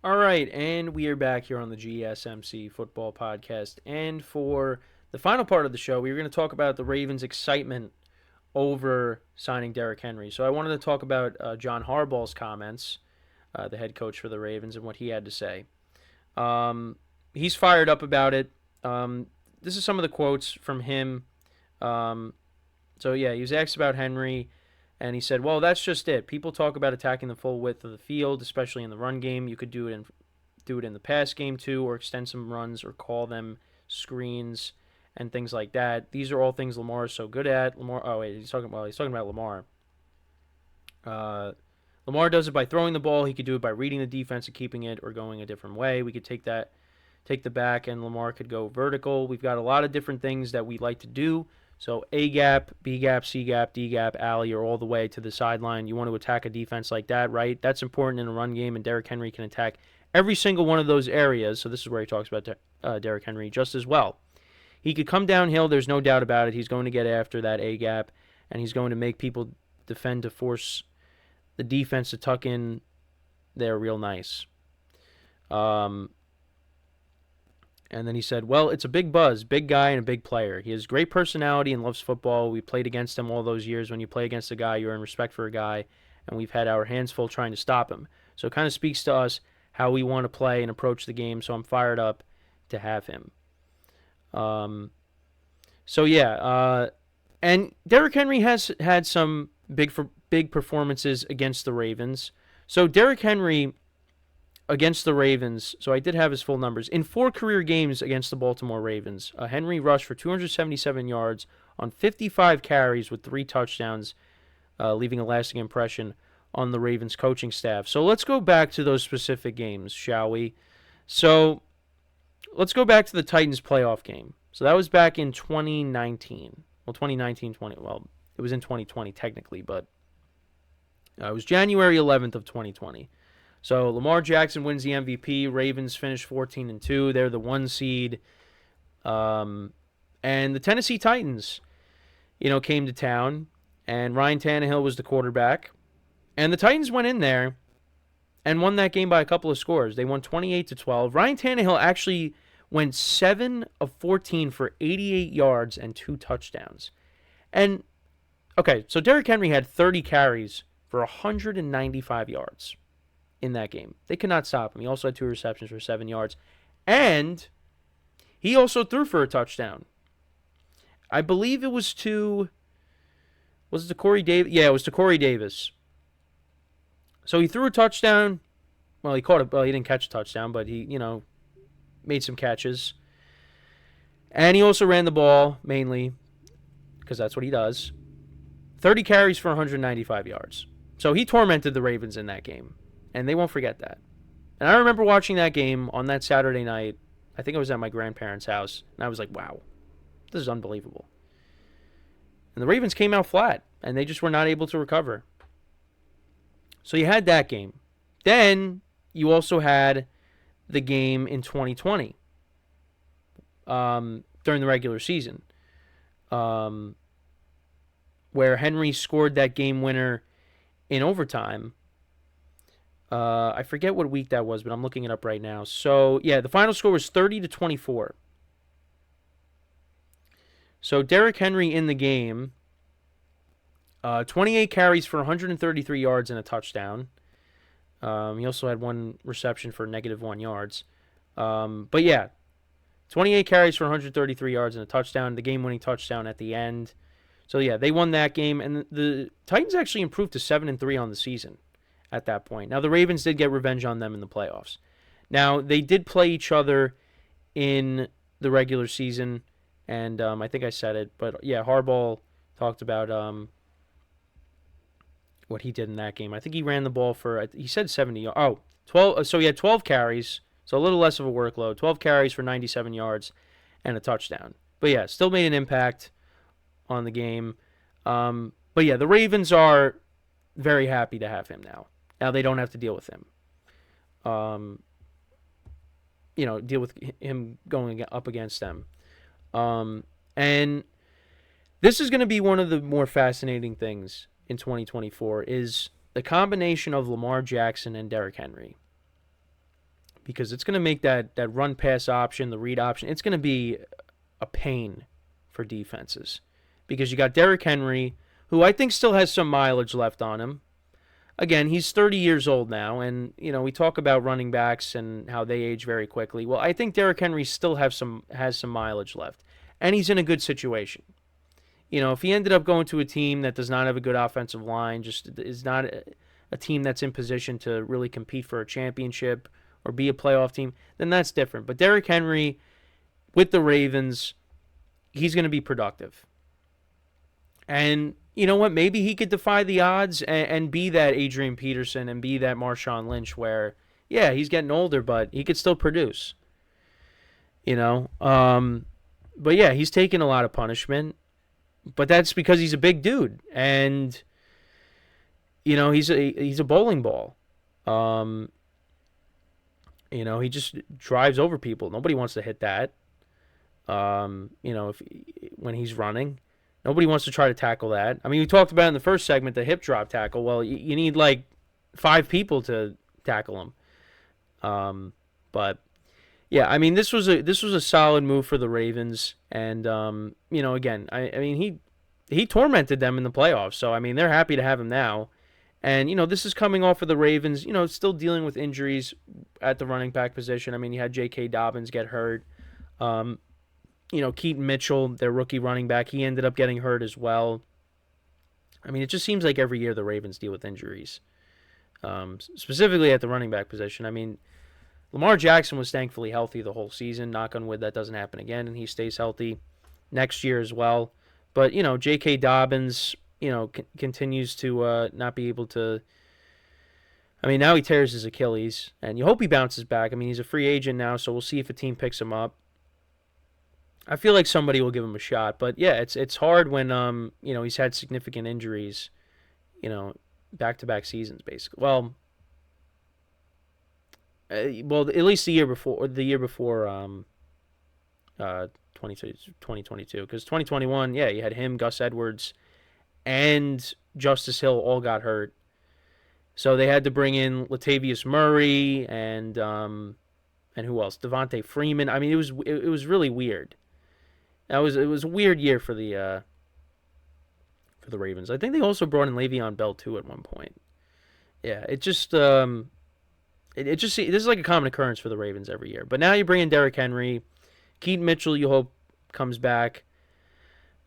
All right, and we are back here on the GSMC Football Podcast. And for the final part of the show, we were going to talk about the Ravens' excitement over signing Derrick Henry. So I wanted to talk about John Harbaugh's comments, the head coach for the Ravens, and what he had to say. He's fired up about it. This is some of the quotes from him. He was asked about Henry. And he said, well, that's just it. People talk about attacking the full width of the field, especially in the run game. You could do it in the pass game too, or extend some runs, or call them screens and things like that. These are all things Lamar is so good at. He's talking about Lamar. Lamar does it by throwing the ball. He could do it by reading the defense and keeping it, or going a different way. We could take the back, and Lamar could go vertical. We've got a lot of different things that we like to do. So A gap, B gap, C gap, D gap, alley, or all the way to the sideline. You want to attack a defense like that, right? That's important in a run game, and Derrick Henry can attack every single one of those areas. So this is where he talks about Derrick Henry just as well. He could come downhill. There's no doubt about it. He's going to get after that A gap, and he's going to make people defend to force the defense to tuck in there real nice. And then he said, well, it's a big buzz, big guy and a big player. He has great personality and loves football. We played against him all those years. When you play against a guy, you earn respect for a guy, and we've had our hands full trying to stop him. So it kind of speaks to us how we want to play and approach the game, so I'm fired up to have him. And Derrick Henry has had some big performances against the Ravens. So Derrick Henry against the Ravens, so I did have his full numbers. In 4 career games against the Baltimore Ravens, Henry rushed for 277 yards on 55 carries with 3 touchdowns, leaving a lasting impression on the Ravens coaching staff. So let's go back to those specific games, shall we? So let's go back to the Titans playoff game. So that was back in 2019. Well, 2019-20. Well, it was in 2020 technically, but it was January 11th of 2020. So Lamar Jackson wins the MVP. Ravens finish 14-2. They're the 1 seed. And the Tennessee Titans, came to town, and Ryan Tannehill was the quarterback. And the Titans went in there and won that game by a couple of scores. They won 28-12. Ryan Tannehill actually went 7 of 14 for 88 yards and 2 touchdowns. And, okay, so Derrick Henry had 30 carries for 195 yards in that game. They could not stop him. He also had 2 receptions for 7 yards. And he also threw for a touchdown. I believe it was to... Was it to Corey Davis? Yeah, it was to Corey Davis. So he threw a touchdown. Well, he caught it. Well, he didn't catch a touchdown, but he, made some catches. And he also ran the ball, mainly, because that's what he does. 30 carries for 195 yards. So he tormented the Ravens in that game. And they won't forget that. And I remember watching that game on that Saturday night. I think I was at my grandparents' house. And I was like, wow, this is unbelievable. And the Ravens came out flat. And they just were not able to recover. So you had that game. Then you also had the game in 2020 during the regular season where Henry scored that game winner in overtime. I forget what week that was, but I'm looking it up right now. So, yeah, the final score was 30-24. So Derrick Henry in the game, 28 carries for 133 yards and a touchdown. He also had 1 reception for -1 yards. But yeah, 28 carries for 133 yards and a touchdown, the game-winning touchdown at the end. So yeah, they won that game, and the Titans actually improved to 7-3 on the season at that point. Now, the Ravens did get revenge on them in the playoffs. Now, they did play each other in the regular season, and I think I said it, but yeah, Harbaugh talked about what he did in that game. I think he ran the ball for, he said 70, 12, so he had 12 carries, so a little less of a workload, 12 carries for 97 yards and a touchdown. But yeah, still made an impact on the game. But yeah, the Ravens are very happy to have him now. Now they don't have to deal with him. Deal with him going up against them. And this is going to be one of the more fascinating things in 2024 is the combination of Lamar Jackson and Derrick Henry. because it's going to make that run pass option, the read option, it's going to be a pain for defenses. Because you got Derrick Henry, who I think still has some mileage left on him. Again, he's 30 years old now, and we talk about running backs and how they age very quickly. Well, I think Derrick Henry still has some mileage left, and he's in a good situation. If he ended up going to a team that does not have a good offensive line, just is not a team that's in position to really compete for a championship or be a playoff team, then that's different. But Derrick Henry, with the Ravens, he's going to be productive. And you know what? Maybe he could defy the odds and be that Adrian Peterson and be that Marshawn Lynch where, yeah, he's getting older, but he could still produce. But yeah, he's taking a lot of punishment. But that's because he's a big dude. And, he's a bowling ball. He just drives over people. Nobody wants to hit that. When he's running. Nobody wants to try to tackle that. I mean, we talked about in the first segment the hip drop tackle. Well, you need like 5 people to tackle him. But yeah, I mean, this was a solid move for the Ravens, and again, I mean he tormented them in the playoffs, so I mean they're happy to have him now, and this is coming off of the Ravens, still dealing with injuries at the running back position. I mean, you had J.K. Dobbins get hurt. Keaton Mitchell, their rookie running back, he ended up getting hurt as well. I mean, it just seems like every year the Ravens deal with injuries, specifically at the running back position. I mean, Lamar Jackson was thankfully healthy the whole season. Knock on wood, that doesn't happen again, and he stays healthy next year as well. But, J.K. Dobbins, continues to not be able to. I mean, now he tears his Achilles, and you hope he bounces back. I mean, he's a free agent now, so we'll see if a team picks him up. I feel like somebody will give him a shot, but yeah, it's hard when he's had significant injuries, back-to-back seasons basically. Well, at least the year before 2022, because 2021, yeah, you had him, Gus Edwards, and Justice Hill all got hurt, so they had to bring in Latavius Murray and who else? Devontae Freeman. I mean, it was really weird. It was a weird year for the Ravens. I think they also brought in Le'Veon Bell too at one point. Yeah, it just this is like a common occurrence for the Ravens every year. But now you bring in Derrick Henry, Keaton Mitchell. You hope comes back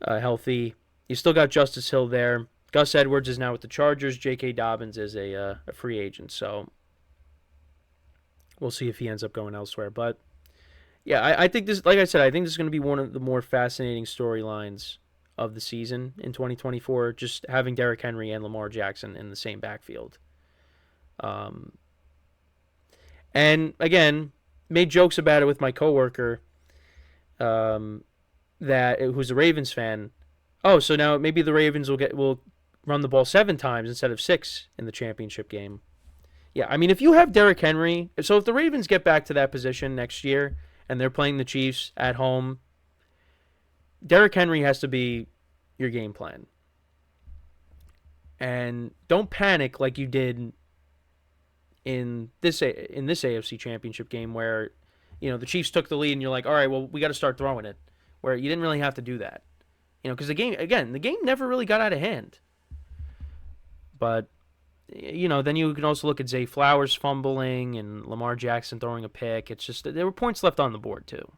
healthy. You still got Justice Hill there. Gus Edwards is now with the Chargers. J.K. Dobbins is a free agent. So we'll see if he ends up going elsewhere. But yeah, I think this, like I said, I think this is going to be one of the more fascinating storylines of the season in 2024, just having Derrick Henry and Lamar Jackson in the same backfield. And again, made jokes about it with my coworker, who's a Ravens fan. Oh, so now maybe the Ravens will run the ball 7 times instead of 6 in the championship game. Yeah, I mean, if you have Derrick Henry, so if the Ravens get back to that position next year and they're playing the Chiefs at home, Derrick Henry has to be your game plan. And don't panic like you did in this AFC Championship game where, the Chiefs took the lead and you're like, all right, well, we got to start throwing it, where you didn't really have to do that. Because the game never really got out of hand. But, then you can also look at Zay Flowers fumbling and Lamar Jackson throwing a pick. It's just, there were points left on the board too.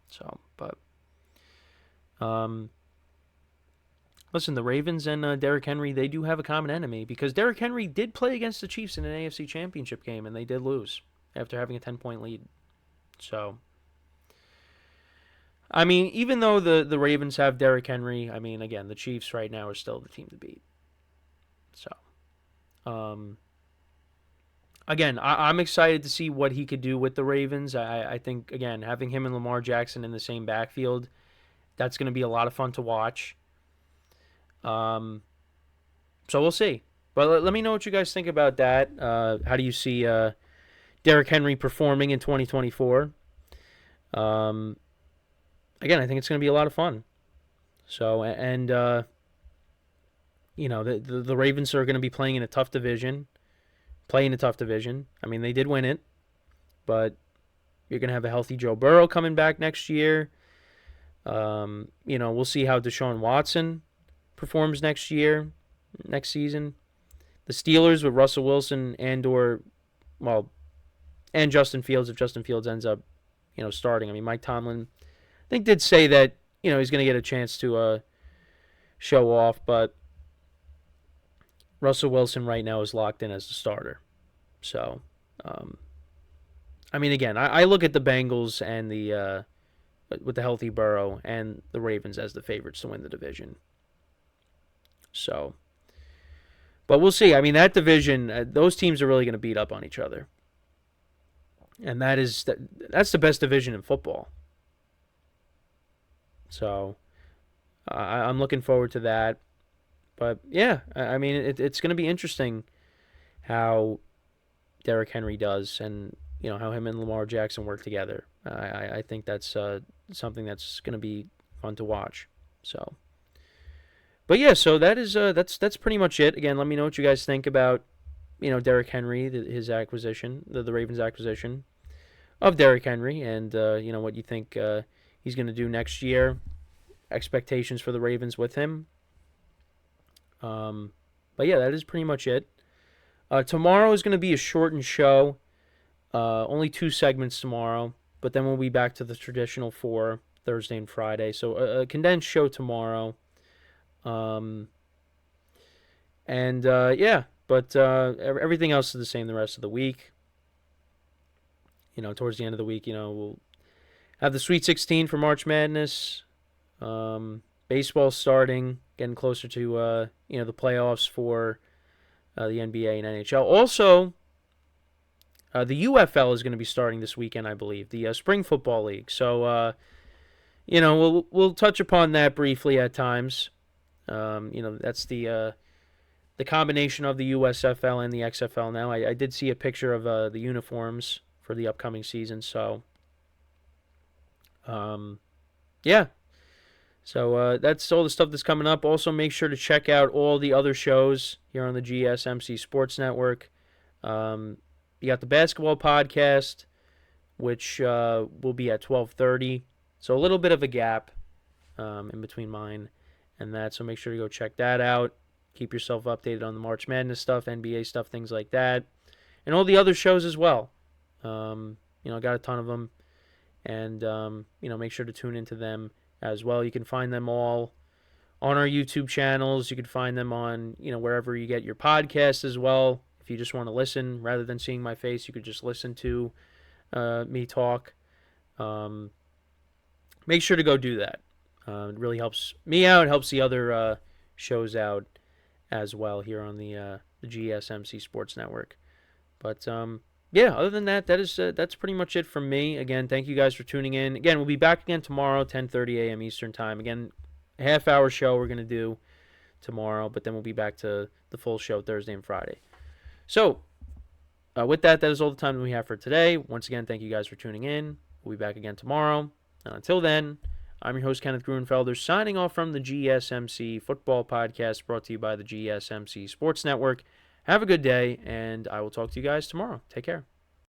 So, but, listen, the Ravens and Derrick Henry, they do have a common enemy because Derrick Henry did play against the Chiefs in an AFC Championship game and they did lose after having a 10-point lead. So, I mean, even though the Ravens have Derrick Henry, I mean, again, the Chiefs right now are still the team to beat. So, again, I'm excited to see what he could do with the Ravens. I think, again, having him and Lamar Jackson in the same backfield, that's going to be a lot of fun to watch. So we'll see. But let me know what you guys think about that. How do you see Derrick Henry performing in 2024? Again, I think it's going to be a lot of fun. So, and the Ravens are going to be playing in a tough division. I mean, they did win it. but you're going to have a healthy Joe Burrow coming back next year. We'll see how Deshaun Watson performs next season. The Steelers with Russell Wilson and Justin Fields, if Justin Fields ends up, starting. I mean, Mike Tomlin, I think, did say that, he's going to get a chance to show off, but Russell Wilson right now is locked in as the starter. So, again, I look at the Bengals and with the healthy Burrow and the Ravens as the favorites to win the division. So, but we'll see. I mean, that division, those teams are really going to beat up on each other. And that's the best division in football. So, I'm looking forward to that. But, yeah, it's going to be interesting how Derrick Henry does and, how him and Lamar Jackson work together. I think that's something that's going to be fun to watch. So, but yeah, so that's pretty much it. Again, let me know what you guys think about, Derrick Henry, his acquisition, the Ravens acquisition of Derrick Henry, and what you think he's going to do next year. Expectations for the Ravens with him. But yeah, that is pretty much it. Tomorrow is going to be a shortened show. Only 2 segments tomorrow, but then we'll be back to the traditional 4 Thursday and Friday. So a condensed show tomorrow. But everything else is the same the rest of the week. Towards the end of the week, we'll have the Sweet 16 for March Madness. Baseball starting, getting closer to the playoffs for the NBA and NHL. Also, the UFL is going to be starting this weekend, I believe, the Spring Football League. So, we'll touch upon that briefly at times. That's the combination of the USFL and the XFL now. I did see a picture of the uniforms for the upcoming season. So, yeah. So that's all the stuff that's coming up. Also, make sure to check out all the other shows here on the GSMC Sports Network. You got the basketball podcast, which will be at 12:30. So a little bit of a gap in between mine and that. So make sure to go check that out. Keep yourself updated on the March Madness stuff, NBA stuff, things like that. And all the other shows as well. I got a ton of them. And, make sure to tune into them as well. You can find them all on our YouTube channels. You can find them on, wherever you get your podcasts as well. If you just want to listen, rather than seeing my face, you could just listen to me talk. Make sure to go do that. It really helps me out. It helps the other shows out as well here on the GSMC Sports Network. But other than that, that's pretty much it from me. Again, thank you guys for tuning in. Again, we'll be back again tomorrow, 10:30 a.m. Eastern Time. Again, a half-hour show we're going to do tomorrow, but then we'll be back to the full show Thursday and Friday. So, with that is all the time that we have for today. Once again, thank you guys for tuning in. We'll be back again tomorrow. And until then, I'm your host, Kenneth Gruenfelder, signing off from the GSMC Football Podcast, brought to you by the GSMC Sports Network. Have a good day, and I will talk to you guys tomorrow. Take care.